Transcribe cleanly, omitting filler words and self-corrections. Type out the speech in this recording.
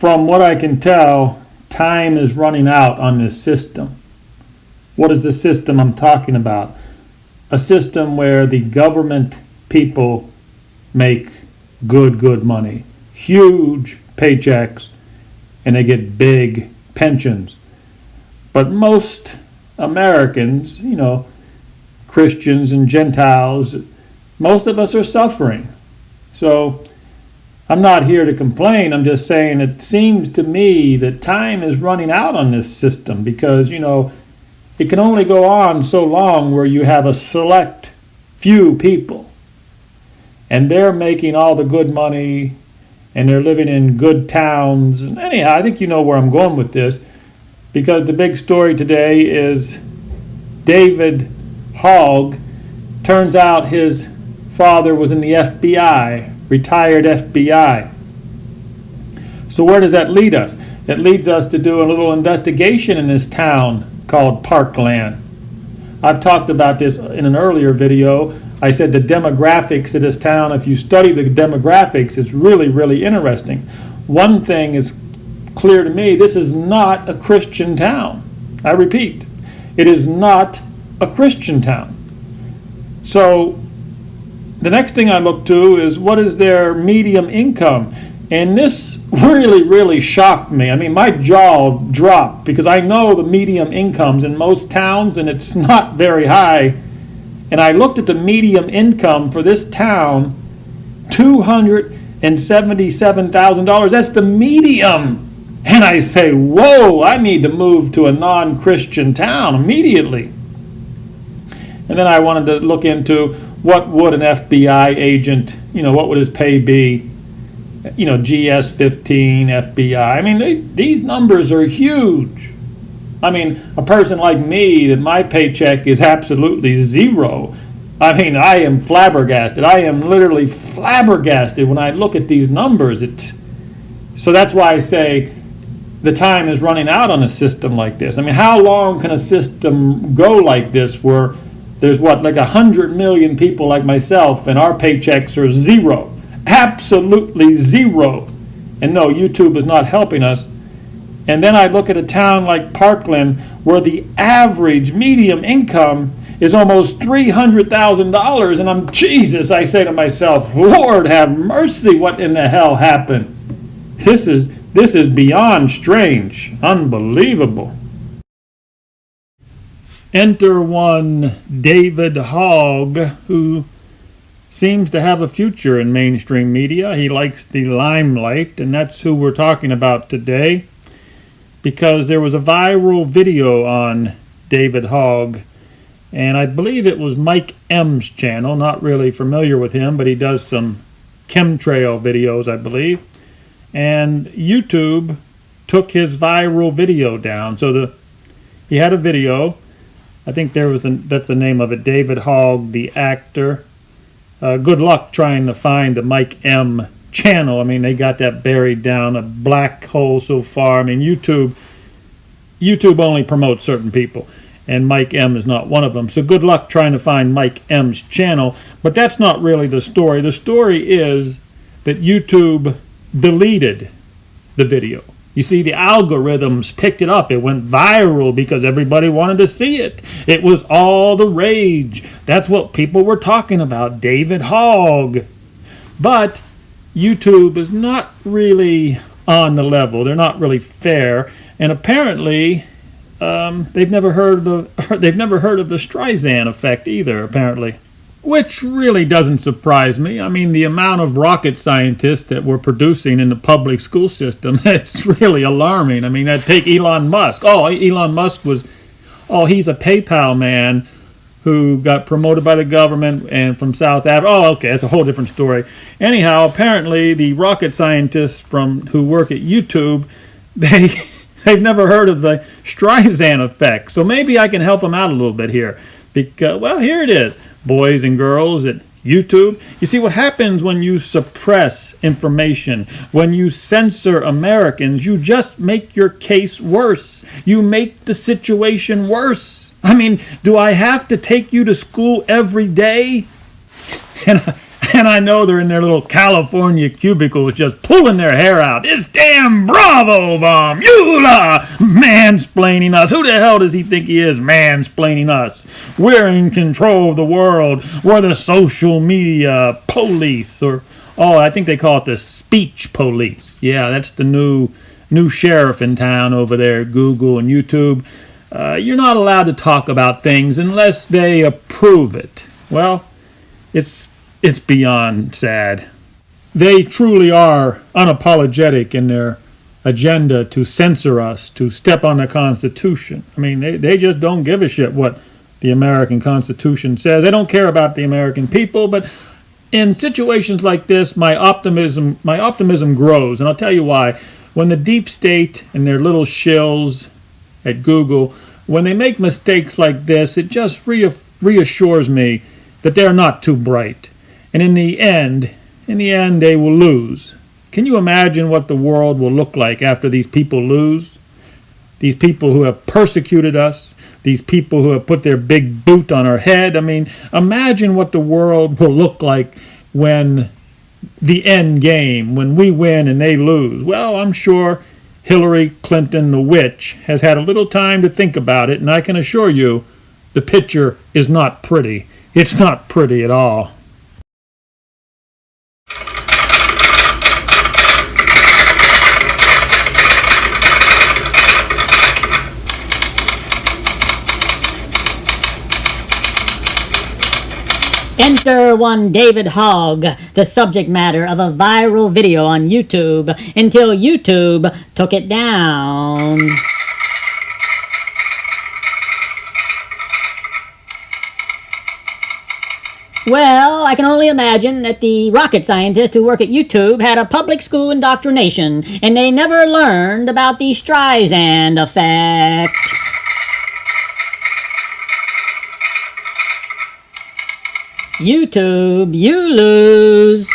From what I can tell, time is running out on this system. What is the system I'm talking about? A system where the government people make good money, huge paychecks, and they get big pensions. But most Americans, Christians and Gentiles, most of us are suffering. So I'm not here to complain. I'm just saying it seems to me that time is running out on this system because, it can only go on so long where you have a select few people and they're making all the good money and they're living in good towns. And anyhow, I think you know where I'm going with this because the big story today is David Hogg. Turns out his father was in the FBI, retired FBI. So where does that lead us? It leads us to do a little investigation in this town called Parkland. I've talked about this in an earlier video. I said the demographics of this town, if you study the demographics, it's really, really interesting. One thing is clear to me, this is not a Christian town. I repeat, it is not a Christian town. So the next thing I look to is what is their median income? And this really, really shocked me. I mean, my jaw dropped because I know the median incomes in most towns and it's not very high. And I looked at the median income for this town, $277,000. That's the medium. And I say, whoa, I need to move to a non-Christian town immediately. And then I wanted to look into what would an FBI agent, what would his pay be? GS-15, FBI. I mean, these numbers are huge. I mean, a person like me, that my paycheck is absolutely zero. I mean, I am flabbergasted. I am literally flabbergasted when I look at these numbers. So that's why I say the time is running out on a system like this. I mean, how long can a system go like this where there's like 100 million people like myself and our paychecks are zero? Absolutely zero. And no, YouTube is not helping us. And then I look at a town like Parkland where the average median income is almost $300,000 and I say to myself, Lord have mercy, what in the hell happened? This is beyond strange, unbelievable. Enter one David Hogg, who seems to have a future in mainstream media. He likes the limelight, and that's who we're talking about today, because there was a viral video on David Hogg, and I believe it was Mike M's channel. Not really familiar with him, but he does some chemtrail videos, I believe. And YouTube took his viral video down. So he had a video. I think that's the name of it, David Hogg, the actor. Good luck trying to find the Mike M channel. I mean, they got that buried down a black hole so far. I mean, YouTube only promotes certain people, and Mike M is not one of them. So good luck trying to find Mike M's channel. But that's not really the story. The story is that YouTube deleted the video. You see, the algorithms picked it up. It went viral because everybody wanted to see it. It was all the rage. That's what people were talking about, David Hogg. But YouTube is not really on the level. They're not really fair. And apparently, they've never heard of the Streisand effect either, apparently. Which really doesn't surprise me. I mean, the amount of rocket scientists that we're producing in the public school system, it's really alarming. I mean, take Elon Musk. Elon Musk he's a PayPal man who got promoted by the government and from South Africa. Oh, okay, that's a whole different story. Anyhow, apparently the rocket scientists who work at YouTube, they've never heard of the Streisand effect. So maybe I can help them out a little bit here. Because, well, here it is. Boys and girls at YouTube. You see, what happens when you suppress information, when you censor Americans, you just make your case worse. You make the situation worse. I mean, do I have to take you to school every day? And And I know they're in their little California cubicles just pulling their hair out. It's damn bravo, Vom! Yeeha! Mansplaining us. Who the hell does he think he is, mansplaining us? We're in control of the world. We're the social media police. I think they call it the speech police. Yeah, that's the new sheriff in town over there, Google and YouTube. You're not allowed to talk about things unless they approve it. Well, it's beyond sad. They truly are unapologetic in their agenda to censor us, to step on the Constitution. I mean, they just don't give a shit what the American Constitution says. They don't care about the American people, but in situations like this, my optimism grows, and I'll tell you why. When the deep state and their little shills at Google, when they make mistakes like this, it just reassures me that they're not too bright. And in the end, they will lose. Can you imagine what the world will look like after these people lose? These people who have persecuted us, these people who have put their big boot on our head. I mean, imagine what the world will look like when the end game, when we win and they lose. Well, I'm sure Hillary Clinton, the witch, has had a little time to think about it, and I can assure you the picture is not pretty. It's not pretty at all. Enter one David Hogg, the subject matter of a viral video on YouTube, until YouTube took it down. Well, I can only imagine that the rocket scientists who work at YouTube had a public school indoctrination, and they never learned about the Streisand effect. YouTube, you lose.